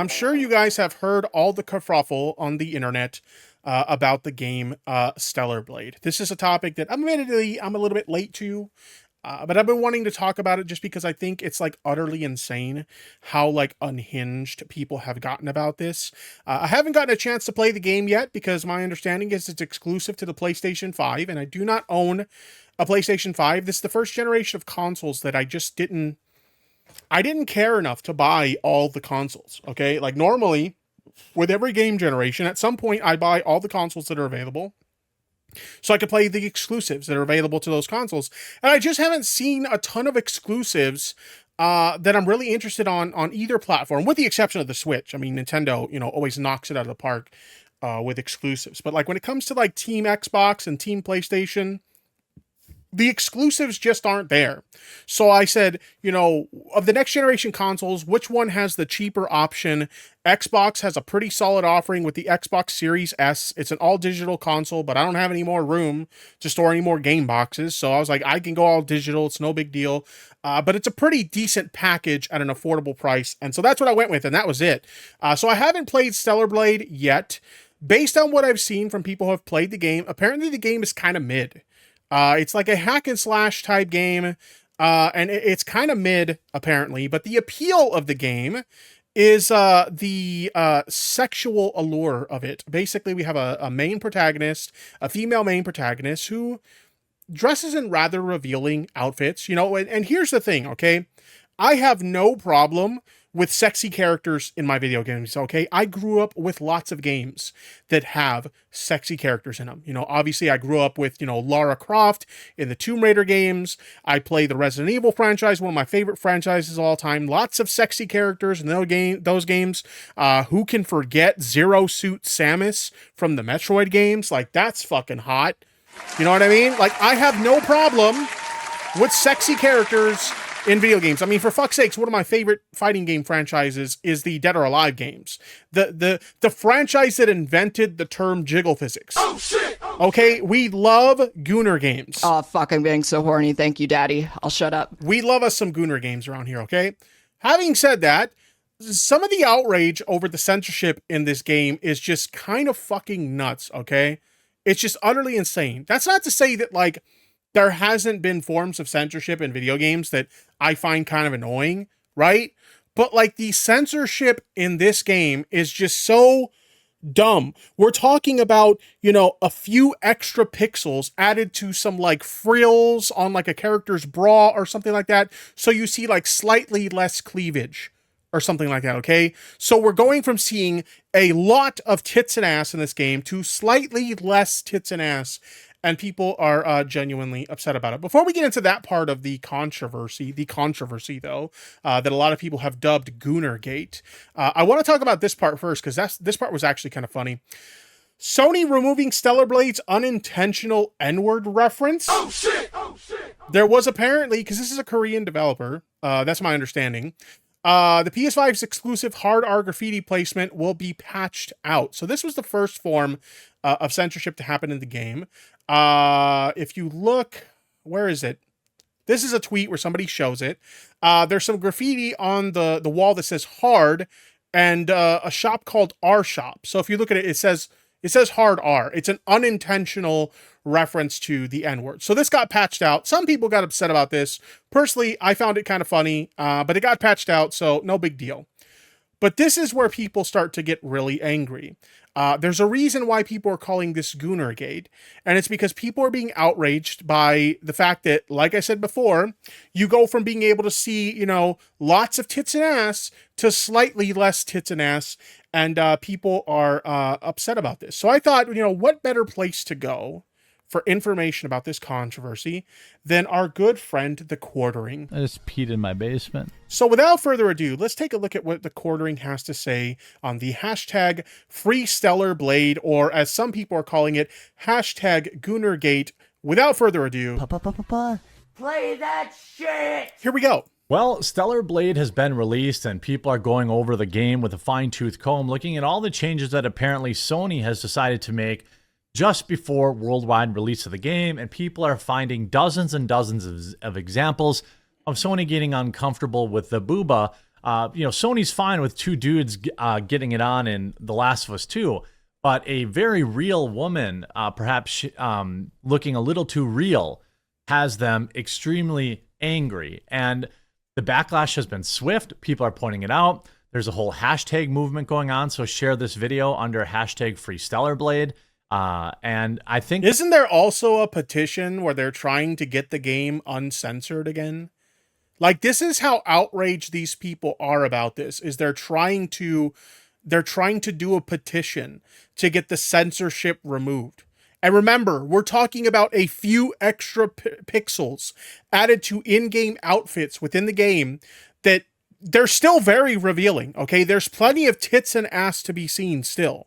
I'm sure you guys have heard all the kerfuffle on the internet about the game Stellar Blade. This is a topic that admittedly I'm a little bit late to, but I've been wanting to talk about it just because I think it's like utterly insane how like unhinged people have gotten about this. I haven't gotten a chance to play the game yet because my understanding is it's exclusive to the PlayStation 5, and I do not own a PlayStation 5. This is the first generation of consoles that I didn't care enough to buy all the consoles, okay? Like normally, with every game generation, at some point I buy all the consoles that are available so I could play the exclusives that are available to those consoles. And I just haven't seen a ton of exclusives that I'm really interested on either platform, with the exception of the Switch. I mean, Nintendo, always knocks it out of the park with exclusives. But like when it comes to like Team Xbox and Team PlayStation, the exclusives just aren't there. So I said, of the next generation consoles, which one has the cheaper option? Xbox has a pretty solid offering with the Xbox Series S. It's an all digital console, but I don't have any more room to store any more game boxes. So I was like, I can go all digital. It's no big deal. But it's a pretty decent package at an affordable price. And so that's what I went with. And that was it. So I haven't played Stellar Blade yet. Based on what I've seen from people who have played the game, apparently the game is kind of mid. It's like a hack and slash type game, and it's kind of mid, apparently, but the appeal of the game is the sexual allure of it. Basically, we have a main protagonist, a female main protagonist, who dresses in rather revealing outfits, and here's the thing, okay? I have no problem with sexy characters in my video games, okay? I grew up with lots of games that have sexy characters in them. Obviously I grew up with, Lara Croft in the Tomb Raider games. I play the Resident Evil franchise, one of my favorite franchises of all time. Lots of sexy characters in those games. Who can forget Zero Suit Samus from the Metroid games? Like, that's fucking hot. You know what I mean? Like, I have no problem with sexy characters in video games. I mean, for fuck's sakes, one of my favorite fighting game franchises is the Dead or Alive games. The franchise that invented the term jiggle physics. Oh shit! Okay, we love Gooner games. Oh fuck, I'm getting so horny. Thank you, Daddy. I'll shut up. We love us some Gooner games around here, okay? Having said that, some of the outrage over the censorship in this game is just kind of fucking nuts, okay? It's just utterly insane. That's not to say that, like, there hasn't been forms of censorship in video games that I find kind of annoying, right? But like the censorship in this game is just so dumb. We're talking about, a few extra pixels added to some like frills on like a character's bra or something like that. So you see like slightly less cleavage or something like that, okay? So we're going from seeing a lot of tits and ass in this game to slightly less tits and ass, and people are genuinely upset about it. Before we get into that part of the controversy though, that a lot of people have dubbed Goonergate, I want to talk about this part first, because this part was actually kind of funny. Sony removing Stellar Blade's unintentional N-word reference. Oh shit! Oh shit! There was apparently, because this is a Korean developer, that's my understanding, the PS5's exclusive hard R graffiti placement will be patched out. So this was the first form of censorship to happen in the game. If you look, where is it? This is a tweet where somebody shows it. There's some graffiti on the wall that says hard, and a shop called R Shop. So if you look at it, it says hard R. It's an unintentional reference to the N-word. So this got patched out. Some people got upset about this. Personally, I found it kind of funny, but it got patched out, so no big deal. But this is where people start to get really angry. There's a reason why people are calling this Goonergate, and it's because people are being outraged by the fact that, like I said before, you go from being able to see, lots of tits and ass to slightly less tits and ass, and people are upset about this. So I thought, what better place to go for information about this controversy than our good friend, The Quartering. I just peed in my basement. So without further ado, let's take a look at what The Quartering has to say on the hashtag Free Stellar Blade, or as some people are calling it, hashtag Goonergate. Without further ado, play that shit! Here we go. Well, Stellar Blade has been released and people are going over the game with a fine-tooth comb, looking at all the changes that apparently Sony has decided to make just before worldwide release of the game, and people are finding dozens and dozens of examples of Sony getting uncomfortable with the booba Sony's fine with two dudes getting it on in The Last of Us 2, but a very real woman, perhaps looking a little too real, has them extremely angry. And the backlash has been swift. People are pointing it out. There's a whole hashtag movement going on. So share this video under hashtag FreeStellarBlade. And I think... Isn't there also a petition where they're trying to get the game uncensored again? Like, this is how outraged these people are about this, is they're trying to do a petition to get the censorship removed. And remember, we're talking about a few extra pixels added to in-game outfits within the game that they're still very revealing, okay? There's plenty of tits and ass to be seen still.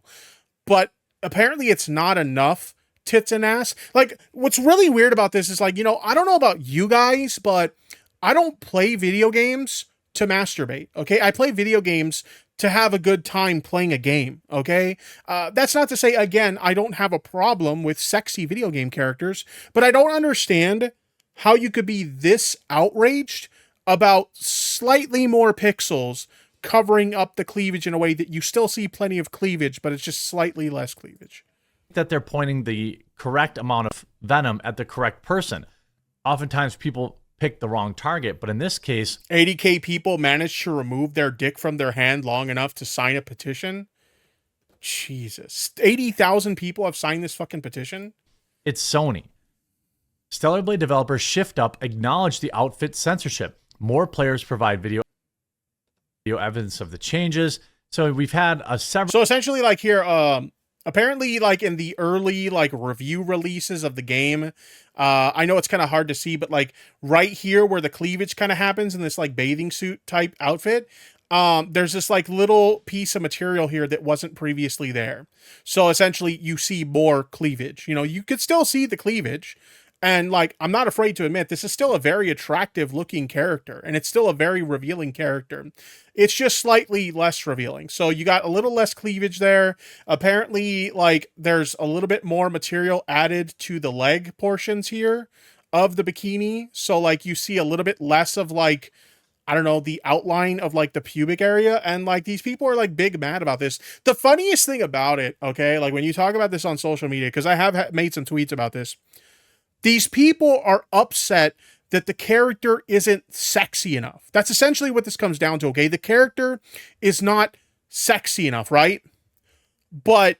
But apparently it's not enough tits and ass. Like, what's really weird about this is, like, I don't know about you guys, but I don't play video games to masturbate, okay? I play video games to have a good time playing a game, okay? That's not to say, again, I don't have a problem with sexy video game characters, but I don't understand how you could be this outraged about slightly more pixels covering up the cleavage in a way that you still see plenty of cleavage, but it's just slightly less cleavage. That they're pointing the correct amount of venom at the correct person. Oftentimes people pick the wrong target, but in this case, 80K people managed to remove their dick from their hand long enough to sign a petition. Jesus. 80,000 people have signed this fucking petition? It's Sony. Stellar Blade developers Shift Up acknowledge the outfit censorship. More players provide video evidence of the changes. So we've had several... So essentially, like, here, apparently, like, in the early, like, review releases of the game, I know it's kind of hard to see, but, like, right here where the cleavage kind of happens in this, like, bathing suit type outfit, there's this, like, little piece of material here that wasn't previously there. So essentially, you see more cleavage. You could still see the cleavage. And, like, I'm not afraid to admit, this is still a very attractive looking character, and it's still a very revealing character. It's just slightly less revealing. So you got a little less cleavage there. Apparently, like, there's a little bit more material added to the leg portions here of the bikini. So, like, you see a little bit less of, like, I don't know, the outline of, like, the pubic area. And, like, these people are, like, big mad about this. The funniest thing about it, okay, like, when you talk about this on social media, because I have made some tweets about this, these people are upset that the character isn't sexy enough. That's essentially what this comes down to, okay? The character is not sexy enough, right? But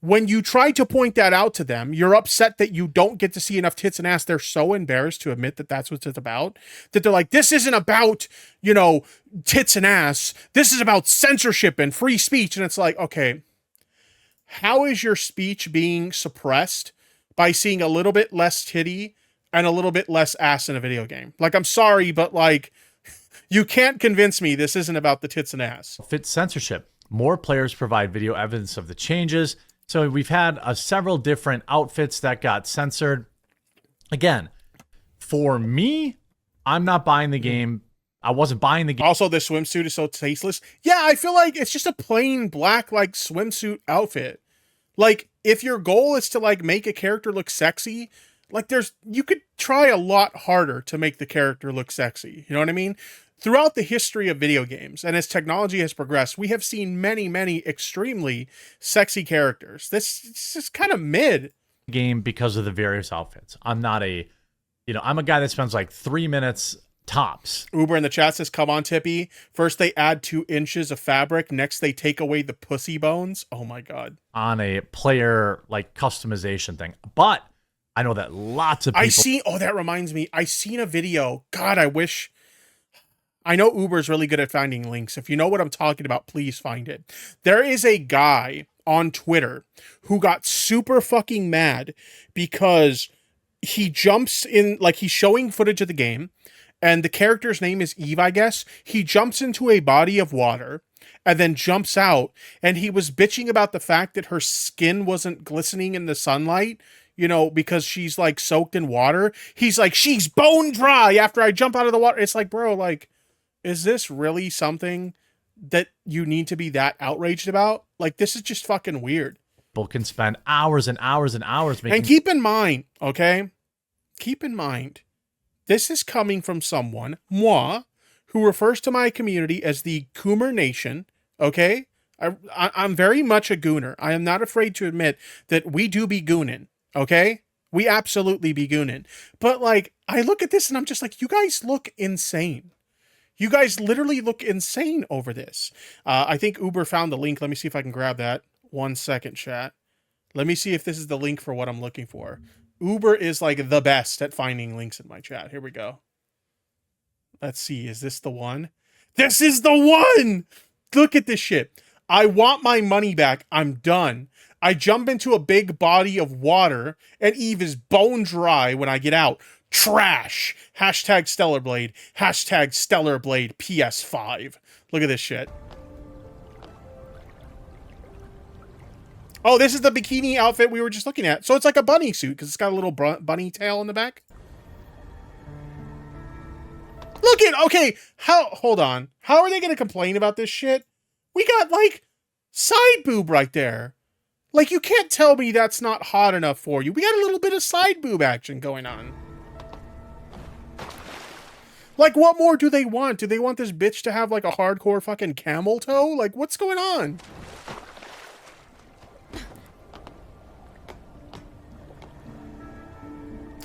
when you try to point that out to them, you're upset that you don't get to see enough tits and ass. They're so embarrassed to admit that that's what it's about, that they're like, this isn't about, tits and ass. This is about censorship and free speech. And it's like, okay, how is your speech being suppressed by seeing a little bit less titty and a little bit less ass in a video game? Like, I'm sorry, but, like, you can't convince me this isn't about the tits and ass. Fit censorship. More players provide video evidence of the changes. So we've had several different outfits that got censored. Again, for me, I'm not buying the game. I wasn't buying the game. Also, the swimsuit is so tasteless. Yeah, I feel like it's just a plain black, like, swimsuit outfit. Like, if your goal is to, like, make a character look sexy, like, you could try a lot harder to make the character look sexy. You know what I mean? Throughout the history of video games, and as technology has progressed, we have seen many, many extremely sexy characters. This is kind of mid. Game because of the various outfits. I'm not I'm a guy that spends like 3 minutes tops. Uber in the chat says, come on, Tippy. First they add 2 inches of fabric. Next they take away the pussy bones. Oh my God. On a player, like, customization thing. But I know that lots of people... that reminds me. I seen a video. God, I know Uber's really good at finding links. If you know what I'm talking about, please find it. There is a guy on Twitter who got super fucking mad because he jumps in, like, he's showing footage of the game, and the character's name is Eve, I guess. He jumps into a body of water and then jumps out, and he was bitching about the fact that her skin wasn't glistening in the sunlight, because she's, like, soaked in water. He's like, she's bone dry after I jump out of the water. It's like, bro, like, is this really something that you need to be that outraged about? Like, this is just fucking weird. People can spend hours and hours and hours making... And keep in mind, okay? Keep in mind, this is coming from someone, moi, who refers to my community as the Coomer Nation, okay? I'm very much a gooner. I am not afraid to admit that we do be goonin', okay? We absolutely be goonin'. But, like, I look at this and I'm just like, you guys look insane. You guys literally look insane over this. I think Uber found the link. Let me see if I can grab that. 1 second, chat. Let me see if this is the link for what I'm looking for. Uber is, like, the best at finding links in my chat. Here we go. Let's see. Is this the one? This is the one! Look at this shit. I want my money back. I'm done. I jump into a big body of water, and Eve is bone dry when I get out. Trash. Hashtag Stellarblade. Hashtag Stellarblade PS5. Look at this shit. Oh, this is the bikini outfit we were just looking at. So it's like a bunny suit, because it's got a little bunny tail in the back. Look at, okay, hold on. How are they going to complain about this shit? We got, like, side boob right there. Like, you can't tell me that's not hot enough for you. We got a little bit of side boob action going on. Like, what more do they want? Do they want this bitch to have, like, a hardcore fucking camel toe? Like, what's going on?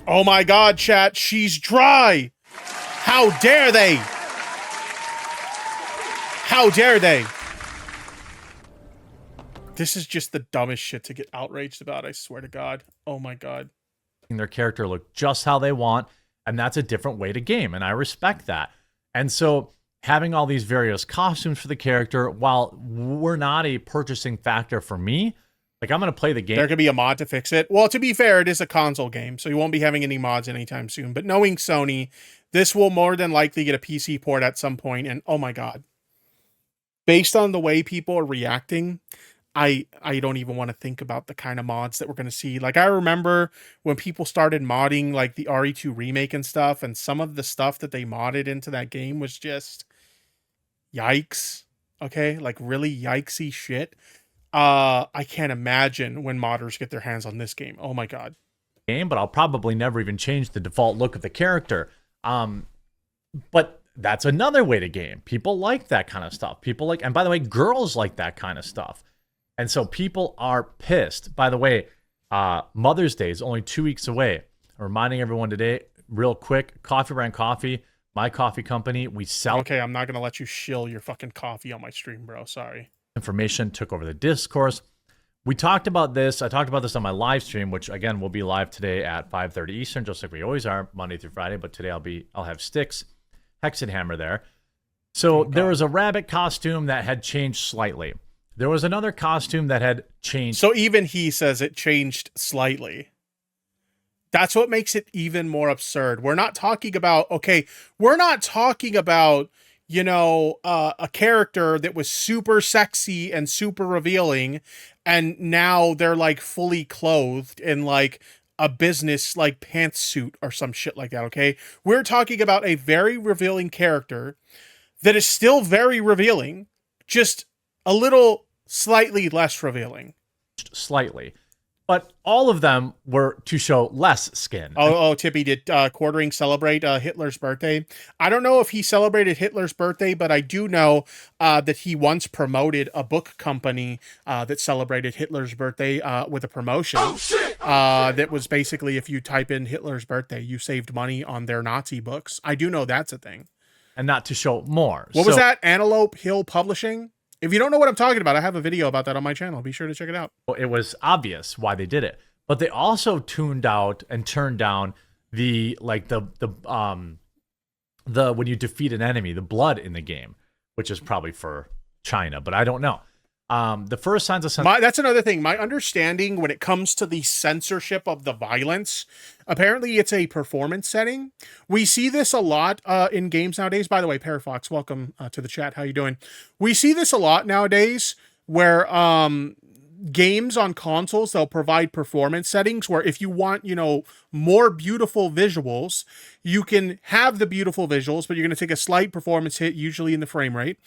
Oh my god, chat, she's dry! How dare they? How dare they? This is just the dumbest shit to get outraged about, I swear to God. Oh my God. Their character look just how they want, and that's a different way to game, and I respect that. And so having all these various costumes for the character, while we're not a purchasing factor for me, like, I'm going to play the game. There could be a mod to fix it. Well, to be fair, it is a console game, so you won't be having any mods anytime soon. But knowing Sony, this will more than likely get a PC port at some point, and oh my God. Based on the way people are reacting, I don't even want to think about the kind of mods that we're going to see. Like, I remember when people started modding, like, the RE2 remake and stuff, and some of the stuff that they modded into that game was just yikes. Okay? Like, really yikesy shit. I can't imagine when modders get their hands on this game. Oh my God. But I'll probably never even change the default look of the character. But that's another way to game. People like that kind of stuff. People like, and by the way, girls like that kind of stuff. And so people are pissed. By the way, Mother's Day is only 2 weeks away. I'm reminding everyone today, real quick, Coffee Brand Coffee, my coffee company, we sell. Okay, I'm not going to let you shill your fucking coffee on my stream, bro. Sorry. Information took over the discourse. We talked about this. I talked about this on my live stream, which again will be live today at 5:30 Eastern, just like we always are, Monday through Friday. But today I'll have Sticks, Hex and Hammer there. So there was a rabbit costume that had changed slightly. There was another costume that had changed. So even he says it changed slightly. That's what makes it even more absurd. We're not talking about, okay, we're not talking about, you know, a character that was super sexy and super revealing, and now they're like fully clothed in like a business like pantsuit or some shit like that, okay? We're talking about a very revealing character that is still very revealing, just a little slightly less revealing. Slightly. But all of them were to show less skin. Oh, Tippy, did Quartering celebrate Hitler's birthday? I don't know if he celebrated Hitler's birthday, but I do know that he once promoted a book company that celebrated Hitler's birthday with a promotion. That was basically, if you type in Hitler's birthday, you saved money on their Nazi books. I do know that's a thing. And not to show more. What was that? Antelope Hill Publishing? If you don't know what I'm talking about, I have a video about that on my channel. Be sure to check it out. It was obvious why they did it, but they also tuned out and turned down the when you defeat an enemy, the blood in the game, which is probably for China, but I don't know. The first signs of that's another thing. My understanding when it comes to the censorship of the violence, apparently it's a performance setting. We see this a lot in games nowadays. By the way, Parafox, welcome to the chat. How you doing? We see this a lot nowadays where games on consoles, they'll provide performance settings where if you want, you know, more beautiful visuals, you can have the beautiful visuals, but you're going to take a slight performance hit, usually in the frame rate.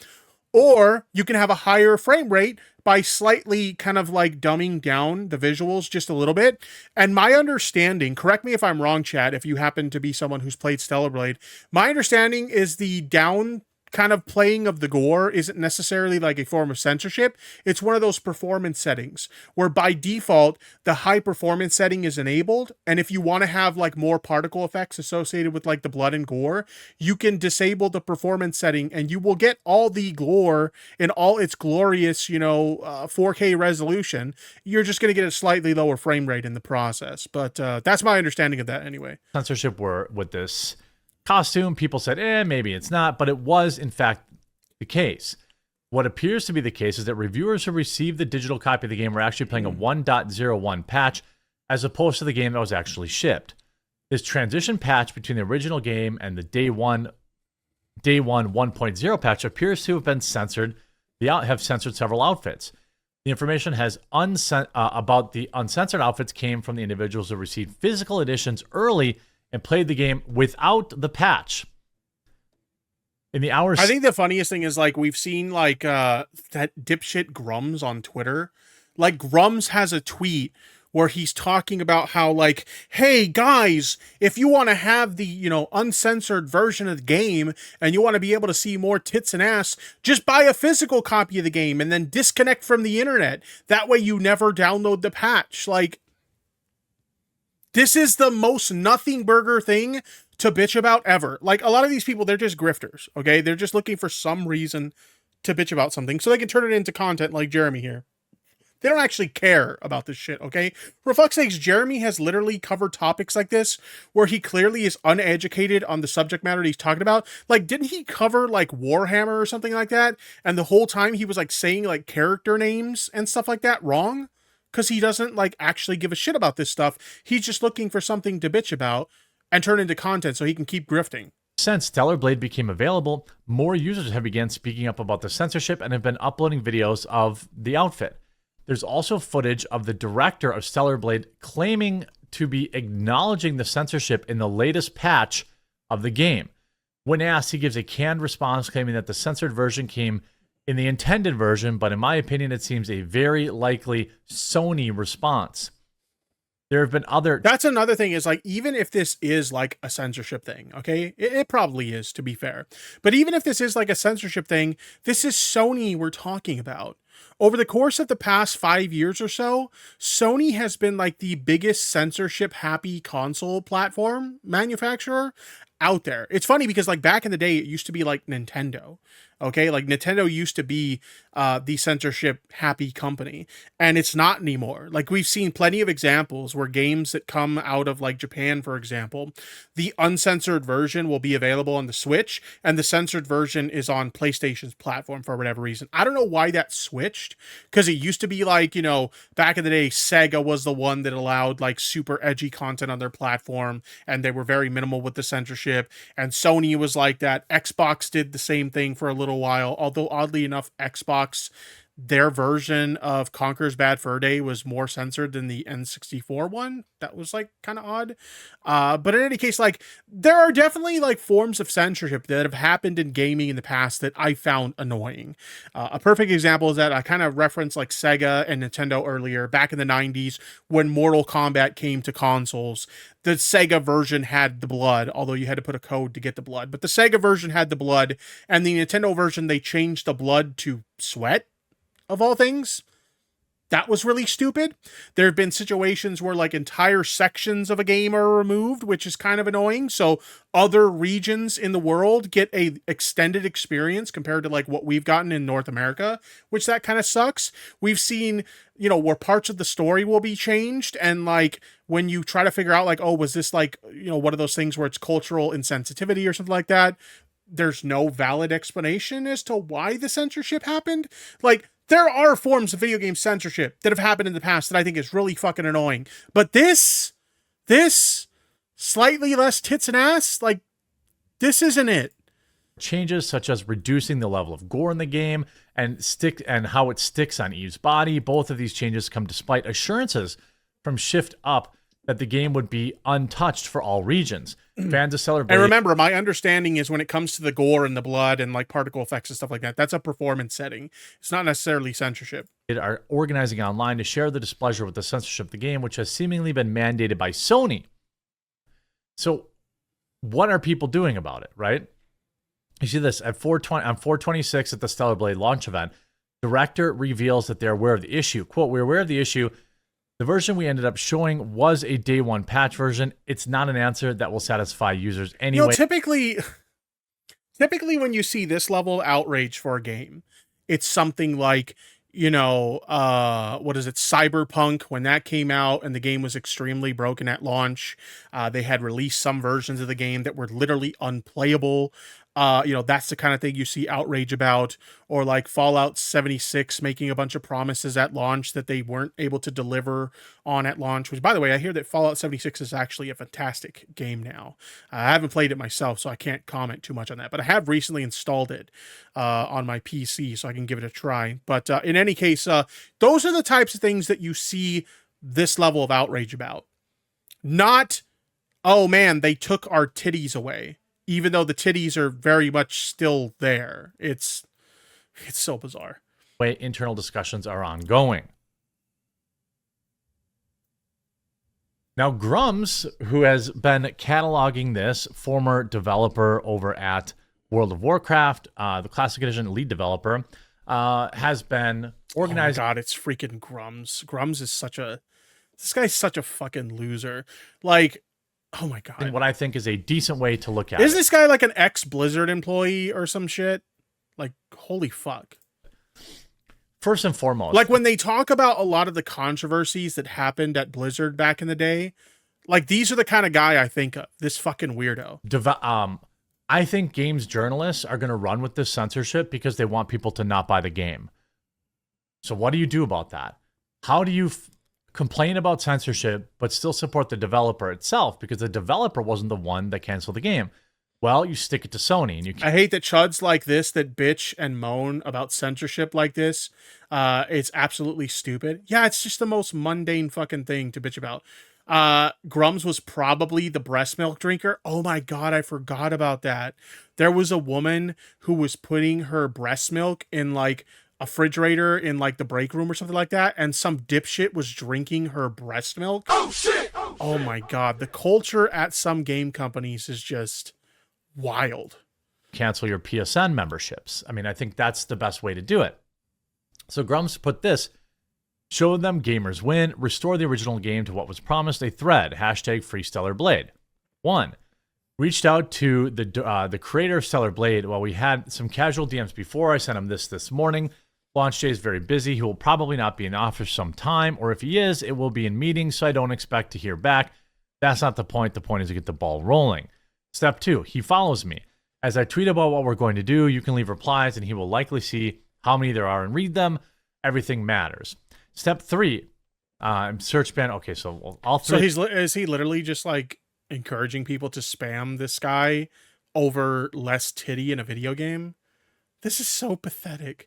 Or you can have a higher frame rate by slightly kind of like dumbing down the visuals just a little bit. And my understanding, correct me if I'm wrong, chat, if you happen to be someone who's played Stellar Blade, my understanding is the down kind of playing of the gore isn't necessarily like a form of censorship. It's one of those performance settings where by default, the high performance setting is enabled. And if you want to have like more particle effects associated with like the blood and gore, you can disable the performance setting and you will get all the gore in all its glorious, 4K resolution. You're just going to get a slightly lower frame rate in the process. But that's my understanding of that anyway. Censorship were with this costume. People said, maybe it's not, but it was in fact the case. What appears to be the case is that reviewers who received the digital copy of the game were actually playing a 1.01 patch as opposed to the game that was actually shipped. This transition patch between the original game and the day one 1.0 patch appears to have been censored. Have censored several outfits. The information has about the uncensored outfits came from the individuals who received physical editions early and played the game without the patch. In the hours, I think the funniest thing is like we've seen like that dipshit Grums on Twitter. Like Grums has a tweet where he's talking about how like, hey guys, if you want to have the, uncensored version of the game and you want to be able to see more tits and ass, just buy a physical copy of the game and then disconnect from the internet. That way you never download the patch. Like, this is the most nothing burger thing to bitch about ever. Like, a lot of these people, they're just grifters, okay? They're just looking for some reason to bitch about something so they can turn it into content like Jeremy here. They don't actually care about this shit, okay? For fuck's sakes, Jeremy has literally covered topics like this where he clearly is uneducated on the subject matter he's talking about. Like, didn't he cover, like, Warhammer or something like that? And the whole time he was, like, saying, like, character names and stuff like that wrong? Because he doesn't, like, actually give a shit about this stuff. He's just looking for something to bitch about and turn into content so he can keep grifting. Since Stellar Blade became available, more users have begun speaking up about the censorship and have been uploading videos of the outfit. There's also footage of the director of Stellar Blade claiming to be acknowledging the censorship in the latest patch of the game. When asked, he gives a canned response claiming that the censored version came in the intended version, but in my opinion, it seems a very likely Sony response. There have been other... That's another thing is like, even if this is like a censorship thing, okay? It probably is, to be fair. But even if this is like a censorship thing, this is Sony we're talking about. Over the course of the past 5 years or so, Sony has been like the biggest censorship happy console platform manufacturer out there. It's funny because like back in the day, it used to be like Nintendo. Okay, like Nintendo used to be the censorship happy company, and it's not anymore. Like we've seen plenty of examples where games that come out of like Japan, for example, the uncensored version will be available on the Switch, and the censored version is on PlayStation's platform for whatever reason. I don't know why that switched, because it used to be like, back in the day, Sega was the one that allowed like super edgy content on their platform, and they were very minimal with the censorship, and Sony was like that. Xbox did the same thing for a little while, although oddly enough, Xbox, their version of Conker's Bad Fur Day was more censored than the N64 one. That was like kind of odd. But in any case, like there are definitely like forms of censorship that have happened in gaming in the past that I found annoying. A perfect example is that I kind of referenced like Sega and Nintendo earlier. Back in the 90s when Mortal Kombat came to consoles, the Sega version had the blood, although you had to put a code to get the blood. But the Sega version had the blood, and the Nintendo version, they changed the blood to sweat, of all things. That was really stupid. There have been situations where like entire sections of a game are removed, which is kind of annoying. So other regions in the world get a extended experience compared to like what we've gotten in North America, which that kind of sucks. We've seen, where parts of the story will be changed. And like when you try to figure out like, oh, was this like, one of those things where it's cultural insensitivity or something like that? There's no valid explanation as to why the censorship happened. Like, there are forms of video game censorship that have happened in the past that I think is really fucking annoying. But this slightly less tits and ass, like, this isn't it. Changes such as reducing the level of gore in the game and how it sticks on Eve's body. Both of these changes come despite assurances from Shift Up that the game would be untouched for all regions. Fans of Stellar Blade... And remember, my understanding is when it comes to the gore and the blood and like particle effects and stuff like that, that's a performance setting. It's not necessarily censorship. ...are organizing online to share the displeasure with the censorship of the game, which has seemingly been mandated by Sony. So what are people doing about it, right? You see this at 4:20 on 4/26 at the Stellar Blade launch event. Director reveals that they're aware of the issue. Quote, "We're aware of the issue. The version we ended up showing was a day one patch version. It's not an answer that will satisfy users anyway." You know, typically when you see this level of outrage for a game, it's something like, what is it, Cyberpunk, when that came out and the game was extremely broken at launch. They had released some versions of the game that were literally unplayable. That's the kind of thing you see outrage about. Or like Fallout 76 making a bunch of promises at launch that they weren't able to deliver on at launch, which, by the way, I hear that Fallout 76 is actually a fantastic game now. I haven't played it myself, so I can't comment too much on that, but I have recently installed it on my PC, so I can give it a try. But in any case, those are the types of things that you see this level of outrage about. Not, oh man, they took our titties away, even though the titties are very much still there. It's so bizarre. Internal discussions are ongoing. Now, Grums, who has been cataloging this, former developer over at World of Warcraft, the Classic Edition lead developer, has been organized. Oh my God, it's freaking Grums. Grums is this guy's such a fucking loser. Like, oh my God. What I think is a decent way to look at Is it. this guy like an ex-Blizzard employee or some shit? Like, holy fuck. First and foremost, Like, when they talk about a lot of the controversies that happened at Blizzard back in the day, like, these are the kind of guy I think of. This fucking weirdo. I think games journalists are going to run with this censorship because they want people to not buy the game. So what do you do about that? How do you complain about censorship but still support the developer itself, because the developer wasn't the one that canceled the game? Well, you stick it to Sony, and you can't. I hate that chuds like this that bitch and moan about censorship like this. It's absolutely stupid. Yeah, it's just the most mundane fucking thing to bitch about. Grums was probably the breast milk drinker. Oh my God, I forgot about that. There was a woman who was putting her breast milk in like a refrigerator in like the break room or something like that, and some dipshit was drinking her breast milk. Oh shit! Oh my God, the culture at some game companies is just wild. Cancel your PSN memberships. I mean, I think that's the best way to do it. So Grums put this: show them gamers win, restore the original game to what was promised. A thread, #FreeStellarBlade. 1. Reached out to the creator of Stellar Blade. Well, we had some casual DMs before. I sent him this morning. Launch day is very busy. He will probably not be in office some time, or if he is, it will be in meetings, so I don't expect to hear back. That's not the point. The point is to get the ball rolling. Step 2, he follows me. As I tweet about what we're going to do, you can leave replies, and he will likely see how many there are and read them. Everything matters. Step 3, search ban. Okay, so all three. So is he literally just like encouraging people to spam this guy over less titty in a video game? This is so pathetic.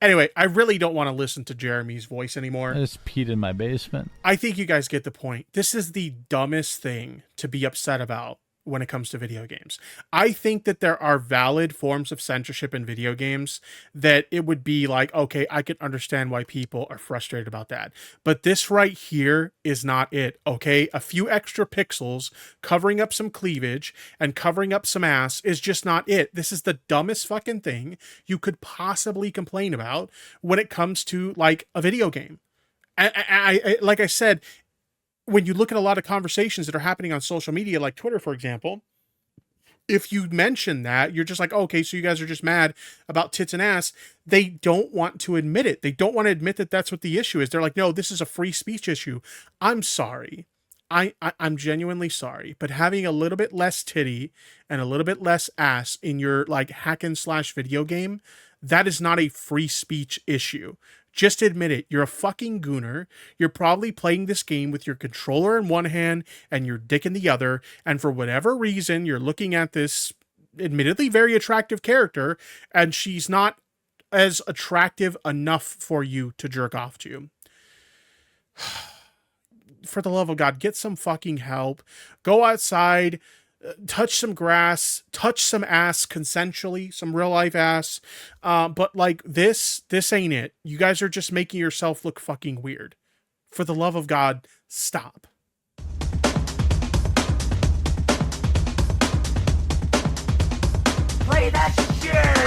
Anyway, I really don't want to listen to Jeremy's voice anymore. I just peed in my basement. I think you guys get the point. This is the dumbest thing to be upset about when it comes to video games. I think that there are valid forms of censorship in video games that it would be like, okay, I can understand why people are frustrated about that. But this right here is not it, okay? A few extra pixels covering up some cleavage and covering up some ass is just not it. This is the dumbest fucking thing you could possibly complain about when it comes to like a video game. I like I said, when you look at a lot of conversations that are happening on social media, like Twitter, for example, if you mention that, you're just like, okay, so you guys are just mad about tits and ass. They don't want to admit it. They don't want to admit that that's what the issue is. They're like, no, this is a free speech issue. I'm sorry. I'm genuinely sorry, but having a little bit less titty and a little bit less ass in your like hack and slash video game, that is not a free speech issue. Just admit it. You're a fucking gooner. You're probably playing this game with your controller in one hand and your dick in the other. And for whatever reason, you're looking at this admittedly very attractive character and she's not as attractive enough for you to jerk off to. For the love of God, get some fucking help. Go outside. Touch some grass, touch some ass consensually, some real life ass. But like this ain't it. You guys are just making yourself look fucking weird. For the love of God, stop. Play that shit!